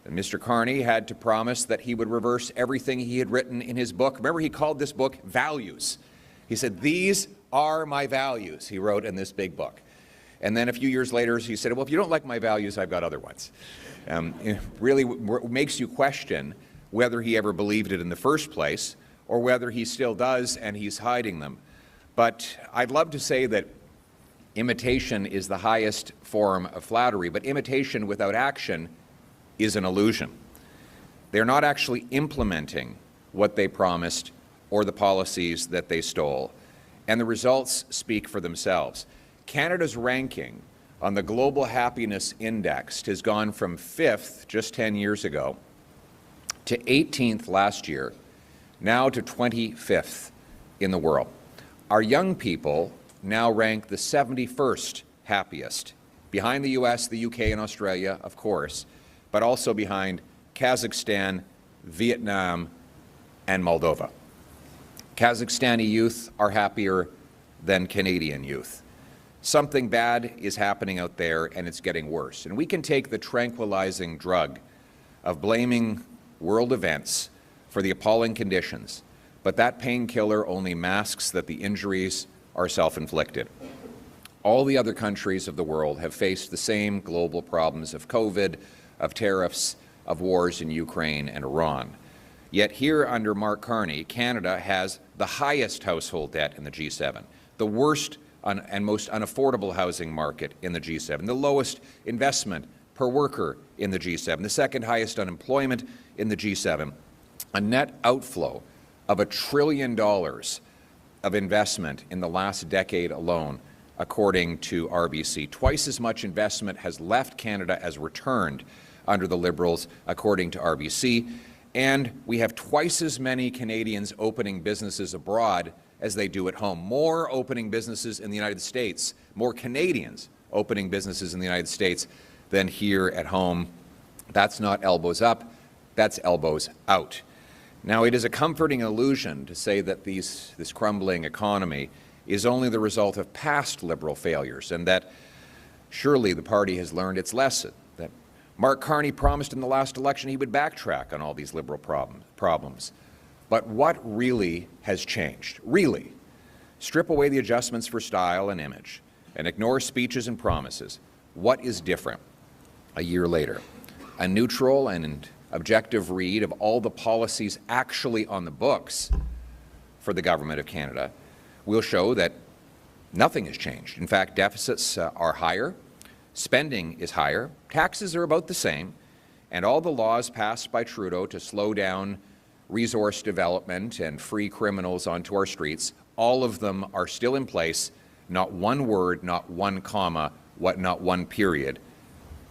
And Mr. Carney had to promise that he would reverse everything he had written in his book. Remember, he called this book Values. He said, "These are my values," he wrote in this big book. And then a few years later, he said, "Well, if you don't like my values, I've got other ones." It really makes you question whether he ever believed it in the first place or whether he still does and he's hiding them. But I'd love to say that imitation is the highest form of flattery, but imitation without action is an illusion. They're not actually implementing what they promised or the policies that they stole, and the results speak for themselves. Canada's ranking on the Global Happiness Index has gone from 5th just 10 years ago to 18th last year, now to 25th in the world. Our young people now rank the 71st happiest, behind the US, the UK, and Australia, of course, but also behind Kazakhstan, Vietnam, and Moldova. Kazakhstani youth are happier than Canadian youth. Something bad is happening out there, and it's getting worse. And we can take the tranquilizing drug of blaming world events for the appalling conditions, but that painkiller only masks that the injuries are self-inflicted. All the other countries of the world have faced the same global problems of COVID, of tariffs, of wars in Ukraine and Iran. Yet here under Mark Carney, Canada has the highest household debt in the G7, the worst and most unaffordable housing market in the G7, the lowest investment per worker in the G7, the second highest unemployment in the G7, a net outflow of $1 trillion of investment in the last decade alone, according to RBC. Twice as much investment has left Canada as returned under the Liberals, according to RBC. And we have twice as many Canadians opening businesses abroad as they do at home. More opening businesses in the United States, more Canadians opening businesses in the United States than here at home. That's not elbows up, that's elbows out. Now, it is a comforting illusion to say that this crumbling economy is only the result of past Liberal failures, and that surely the party has learned its lesson, that Mark Carney promised in the last election he would backtrack on all these Liberal problems. But what really has changed? Really? Strip away the adjustments for style and image and ignore speeches and promises. What is different a year later? A neutral and objective read of all the policies actually on the books for the Government of Canada will show that nothing has changed. In fact, deficits are higher, spending is higher, taxes are about the same, and all the laws passed by Trudeau to slow down resource development and free criminals onto our streets, all of them are still in place. Not one word, not one comma, not one period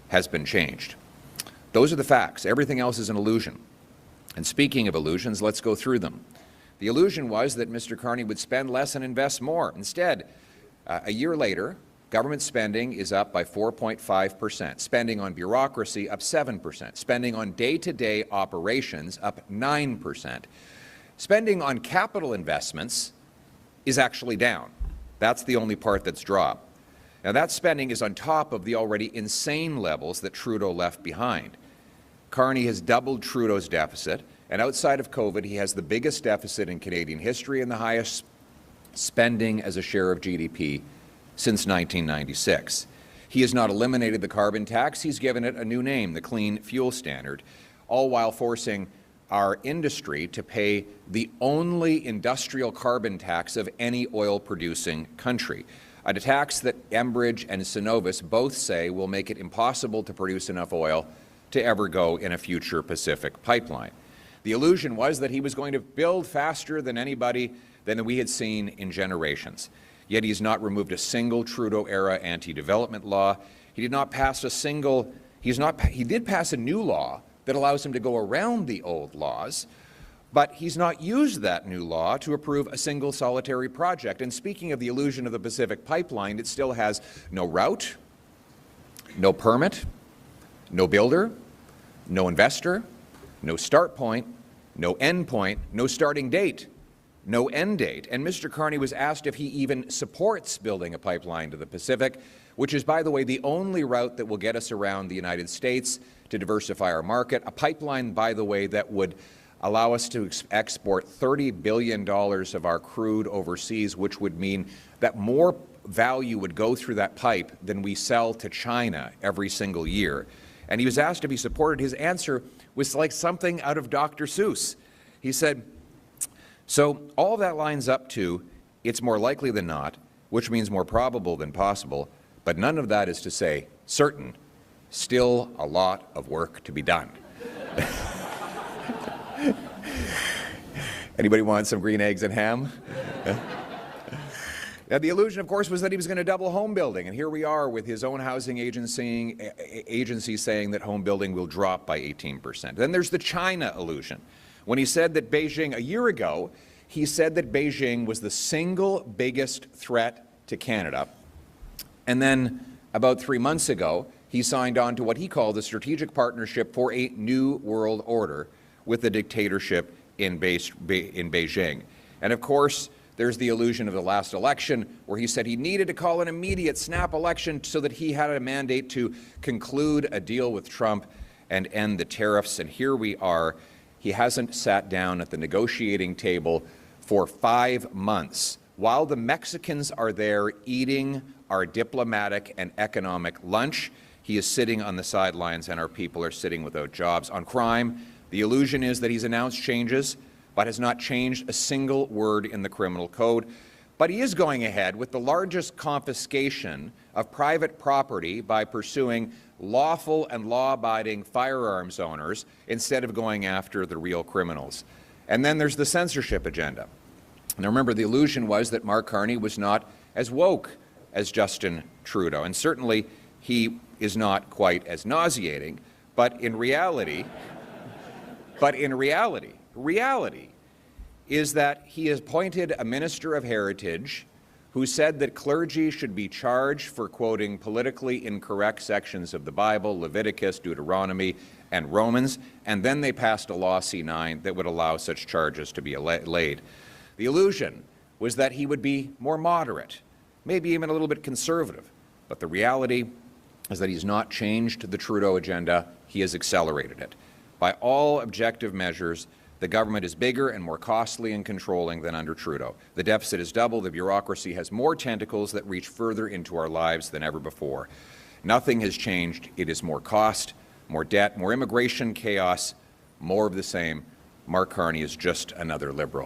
has been changed. Those are the facts. Everything else is an illusion. And speaking of illusions, let's go through them. The illusion was that Mr. Carney would spend less and invest more. Instead, a year later, government spending is up by 4.5%, spending on bureaucracy up 7%, spending on day-to-day operations up 9%. Spending on capital investments is actually down. That's the only part that's dropped. Now, that spending is on top of the already insane levels that Trudeau left behind. Carney has doubled Trudeau's deficit, and outside of COVID, he has the biggest deficit in Canadian history and the highest spending as a share of GDP since 1996. He has not eliminated the carbon tax. He's given it a new name, the Clean Fuel Standard, all while forcing our industry to pay the only industrial carbon tax of any oil-producing country, a tax that Enbridge and Cenovus both say will make it impossible to produce enough oil to ever go in a future Pacific pipeline. The illusion was that he was going to build faster than anybody than we had seen in generations. Yet he has not removed a single Trudeau-era anti-development law. He did not pass a single, he did pass a new law that allows him to go around the old laws, but he's not used that new law to approve a single solitary project. And speaking of the illusion of the Pacific Pipeline, it still has no route, no permit, no builder, no investor, no start point, no end point, no starting date, no end date. And Mr. Carney was asked if he even supports building a pipeline to the Pacific, which is, by the way, the only route that will get us around the United States to diversify our market, a pipeline, by the way, that would allow us to export $30 billion of our crude overseas, which would mean that more value would go through that pipe than we sell to China every single year. And he was asked if he supported. His answer was like something out of Dr. Seuss. He said, so all that lines up to, it's more likely than not, which means more probable than possible, but none of that is to say certain. Still a lot of work to be done. Anybody want some green eggs and ham? Now, the illusion, of course, was that he was going to double home building, and here we are with his own housing agency saying that home building will drop by 18%. Then there's the China illusion. When he said that Beijing, a year ago, he said that Beijing was the single biggest threat to Canada. And then about 3 months ago, he signed on to what he called a strategic partnership for a new world order with the dictatorship in Beijing. And of course, there's the illusion of the last election where he said he needed to call an immediate snap election so that he had a mandate to conclude a deal with Trump and end the tariffs. And here we are. He hasn't sat down at the negotiating table for 5 months while the Mexicans are there eating our diplomatic and economic lunch. He is sitting on the sidelines and our people are sitting without jobs. On crime, the illusion is that he's announced changes but has not changed a single word in the criminal code. But he is going ahead with the largest confiscation of private property by pursuing lawful and law-abiding firearms owners instead of going after the real criminals. And then there's the censorship agenda. Now remember, the illusion was that Mark Carney was not as woke as Justin Trudeau, and certainly he is not quite as nauseating, but in reality, reality is that he has appointed a minister of heritage who said that clergy should be charged for quoting politically incorrect sections of the Bible, Leviticus, Deuteronomy, and Romans, and then they passed a law, C9, that would allow such charges to be laid. The illusion was that he would be more moderate, maybe even a little bit conservative, but the reality is that he's not changed the Trudeau agenda, he has accelerated it. By all objective measures, the government is bigger and more costly and controlling than under Trudeau. The deficit is double, the bureaucracy has more tentacles that reach further into our lives than ever before. Nothing has changed. It is more cost, more debt, more immigration chaos, more of the same. Mark Carney is just another Liberal.